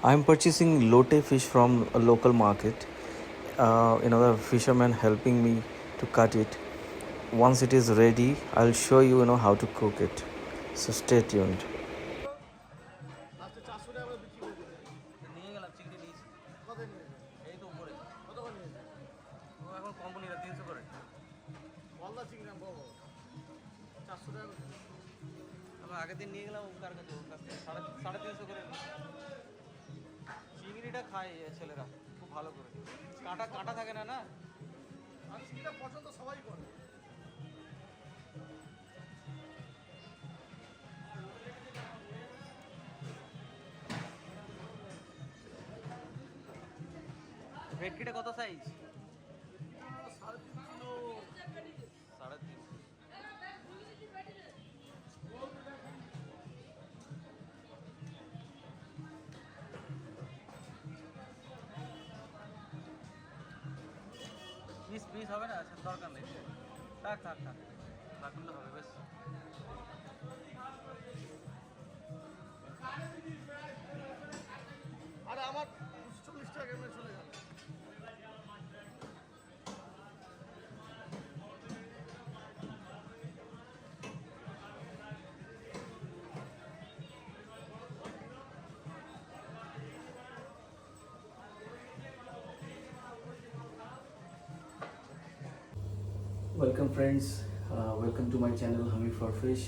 I'm purchasing Lotte fish from a local market. The fisherman helping me to cut it. Once it is ready, I'll show you, how to cook it. So stay tuned. আগের দিন নিয়ে গেলাম তার কাছে ওর কাছ থেকে 350 করে চিংড়িটা খায় ছেলেরা খুব ভালো করে কাঁটা কাঁটা থাকে না না আর চিংড়িটা পছন্দ সবাই করে ভেটকিটা কত সাইজ 3.5 কিলো 3.5 পিস হবে না আচ্ছা দরকার নেই থাক রাখলে হবে বেশ আরে আমার 40 টাকা এমনি চলে গেল Welcome friends, welcome to my channel Hummy for Fish.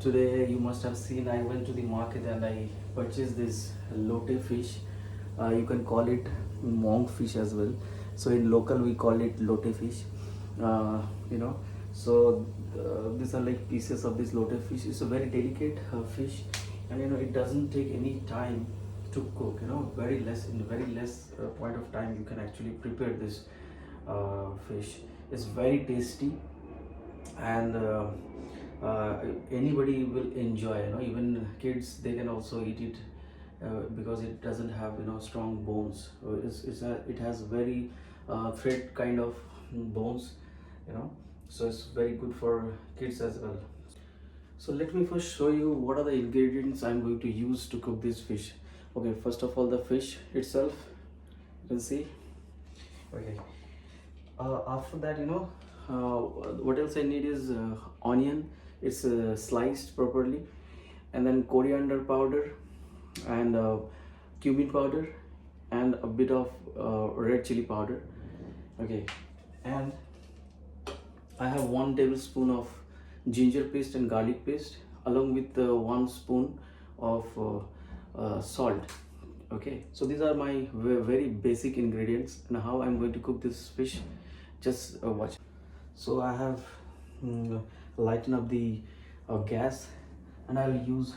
Today you must have seen I went to the market and I purchased this Lotte fish. You can call it monk fish as well. So in local we call it Lotte fish. So these are like pieces of this Lotte fish. It's a very delicate fish, and it doesn't take any time to cook. Very less point of time you can actually prepare this fish. It's very tasty, and anybody will enjoy. Even kids, they can also eat it because it doesn't have strong bones. It has very thread kind of bones, so it's very good for kids as well. So let me first show you what are the ingredients I'm going to use to cook this fish. Okay, first of all, the fish itself, you can see. Okay, after that, what else I need is onion. It's sliced properly, and then coriander powder and cumin powder and a bit of red chili powder. Okay, and I have 1 tablespoon of ginger paste and garlic paste, along with 1 spoon of salt. Okay, so these are my very basic ingredients, and how I'm going to cook this fish, just watch. So I have lighten up the gas, and I'll use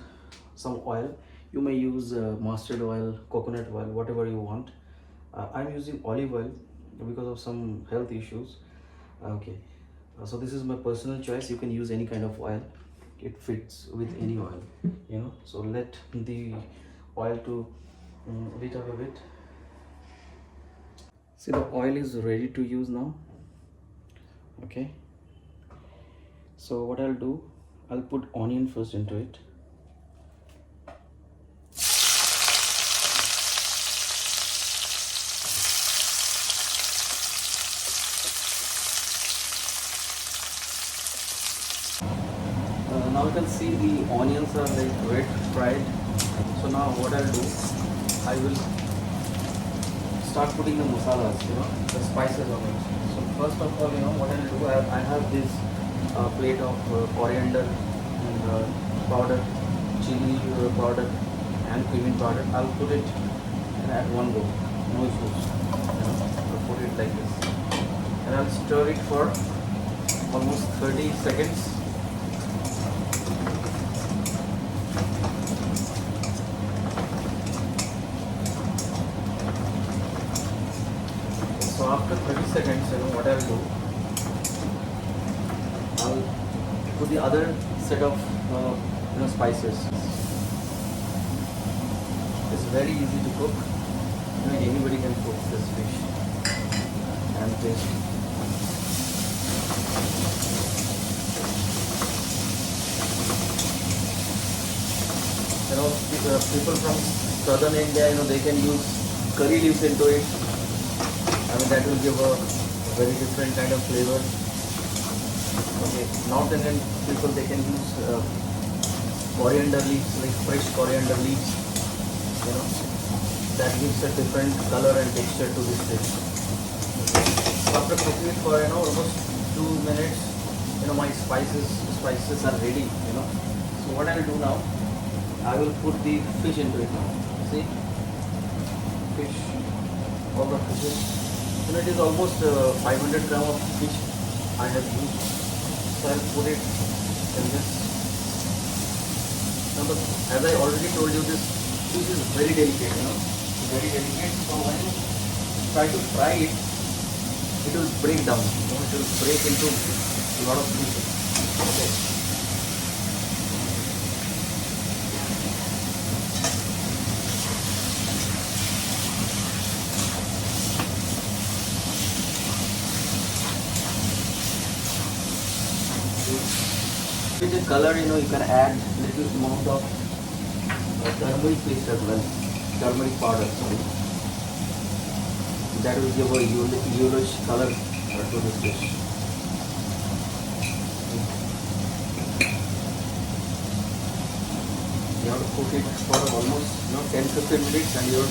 some oil. You may use mustard oil, coconut oil, whatever you want. I'm using olive oil because of some health issues. Okay, so this is my personal choice. You can use any kind of oil, it fits with any oil, so let the oil to heat up a bit. See, the oil is ready to use now. Okay, so what I'll do, I'll put onion first into it. Now you can see the onions are like red fried. So now what I'll do, I will start putting the masalas, the spices of it. So first of all, what I'll do, I have this plate of coriander and powder, chili powder and cumin powder. I'll put it at one go, no issues. I'll put it like this, and I'll stir it for almost 30 seconds. So after 30 seconds, what I'll do, I'll put the other set of spices. It's very easy to cook. Anybody can cook this fish and taste. People from southern India, they can use curry leaves into it. I mean, that will give a very different kind of flavor. Okay, North Indian people, they can use coriander leaves, like fresh coriander leaves. That gives a different color and texture to this dish. So after cooking it for almost 2 minutes, my spices are ready. So what I will do now, I will put the fish into it now. See, fish, all the fishes. It is almost 500 gram of fish I have used. So I'll put it in this. Now, as I already told you, this fish is very delicate. Very delicate. So when you try to fry it, it will break down. It will break into a lot of pieces. Okay. With the color, you can add little amount of turmeric paste as well, turmeric powder. Sorry. That will give a yellowish color to this dish. You have to cook it for almost 10-15 minutes, and your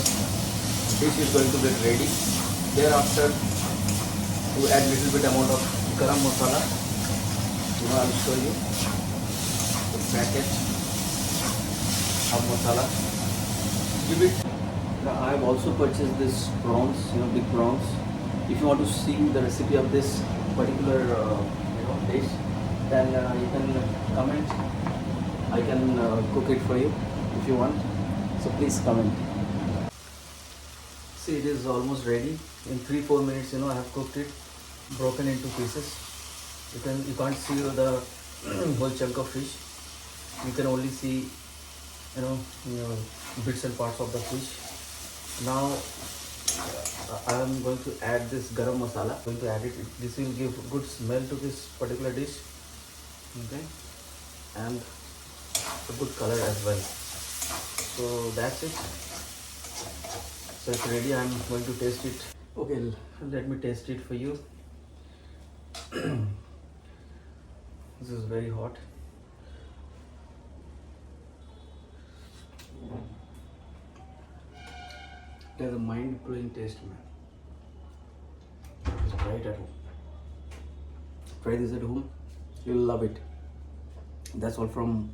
dish is going to get ready. Thereafter, you add little bit amount of garam masala. I will show you the packet of masala. Give it. Now I have also purchased this prawns, big prawns. If you want to see the recipe of this particular dish, then you can comment. I can cook it for you if you want. So please comment. See, it is almost ready. In 3-4 minutes, I have cooked it, broken into pieces. You can't see the whole chunk of fish. You can only see bits and parts of the fish. Now I am going to add this garam masala. I'm going to add it. This will give good smell to this particular dish. Okay, and a good color as well. So that's it. So it's ready. I'm going to taste it. Okay, let me taste it for you. This is very hot. It has a mind-blowing taste, man. Just try it at home. Try this at home. You'll love it. That's all from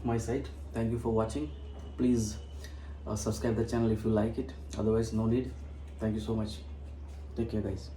my side. Thank you for watching. Please subscribe the channel if you like it. Otherwise, no need. Thank you so much. Take care, guys.